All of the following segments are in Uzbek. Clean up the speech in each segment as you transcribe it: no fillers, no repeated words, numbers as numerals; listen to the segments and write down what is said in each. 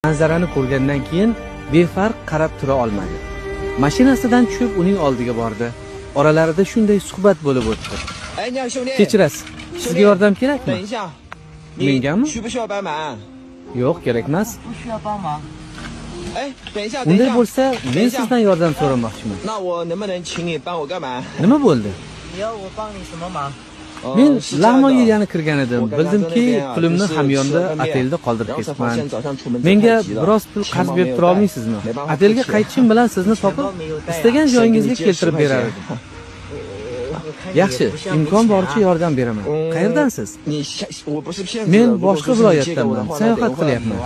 Manzarani ko'rgandan keyin befarq qarab tura olmadi. Mashinasidan tushib uning oldiga bordi. Oralarida shunday suhbat bo'lib o'tdi. Kechirasiz. Sizga yordam kerakmi? Mengami? Yo'q, kerak emas. Unday bo'lsa, men sizdan yordam so'ramoqchiman. Nima bo'ldi? Men lahmoga yana kirgan edim. Bildimki, pulimni hamyonda otelda qoldirib ketibman. Menga biroz pul qarz berib tura olmaysizmi? Otelga qaytishim bilan sizni topib, istagan joyingizga keltirib berar edim. Yaxshi, imkon boricha yordam beraman. Qayerdansiz? Men boshqa viloyatdanman. Sayohat qilyapman.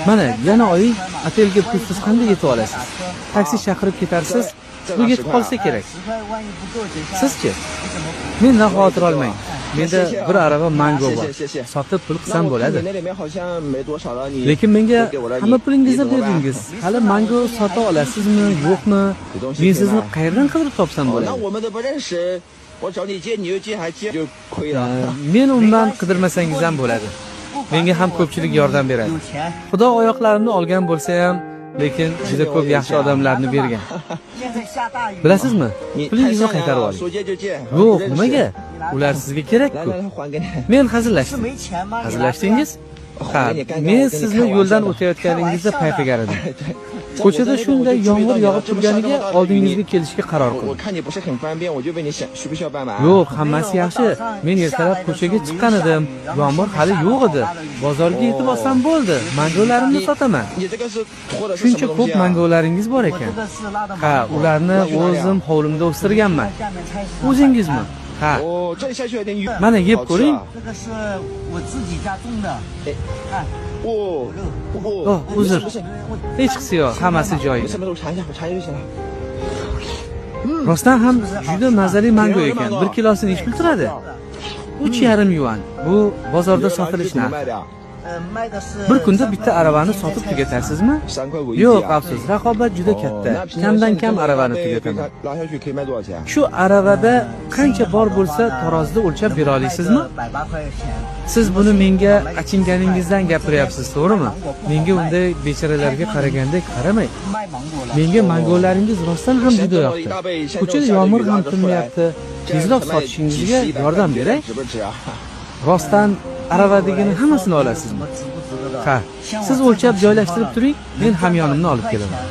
Mana, yana oy otelga pulsiz qanday yetib olasiz? Taksi chaqirib ketarsiz, bu yetib qolsa kerak. Sizchi? Mendan xavotir olmang. Menda bir arava mango bor. Sotib pul qilsam bo'ladi. Lekin menga hamma pulingizni berdingiz. Hali mango sota olasizmi, yo'qmi? Men sizni qayerdan qidirib topsam bo'ladi? Men undan qidirmasangiz ham bo'ladi. Menga ham ko'pchilik yordam beradi. Xudo oyoqlarimni olgan bo'lsa ham, lekin juda ko'p yaxshi odamlarni bergan. Bilasizmi? Pulingizni qaytarib oling. Yo'q, nimaga? Ular sizga kerak-ku. Men hazillashdim. Hazillashdingiz? Ha, men sizni yo'ldan o'tayotganingizda payqagan edim. Ko'chada shunday yomg'ir yog'ib turganiga oldingizga kelishga qaror qildim. Yo'q, hammasi yaxshi. Men ertalab ko'chaga chiqqan edim. Yomg'ir hali yo'q edi. Bozorga yetib olsam bo'ldi. Mangolarimni sotaman. Shuncha ko'p mangolaringiz bor ekan. Ha, ularni o'zim hovlimda o'stirganman. O'zingizmi? Ha. Mana yeb ko'ring. Uzr. Hech qisi yo'q, hammasi joyida. Rostdan ham juda mazali mango ekan. 1 kilosi nech pul turadi? 3,5 yuan. Bu bozorda sotilish narxi. Bir kunda bitta aravani sotib tugatasizmi? Yo'q, afsus, raqobat juda katta. Kamdan kam aravani tugataman. Shu aravada qancha bor bo'lsa, tarozida o'lchab bera olasizmi? Siz buni menga achinganingizdan gapiryapsiz, to'g'rimi? Menga unday bechoralarga qaragandek qaramang. Menga mangolaringiz rostdan ham juda yoqdi. Ko'chada yomg'ir ham tinmayapti. Tezroq sotishingizga yordam beray. Rostdan aravadagini hammasini olasizmi? Ha, siz o'lchab joylashtirib turing, men hamyonimni olib kelaman.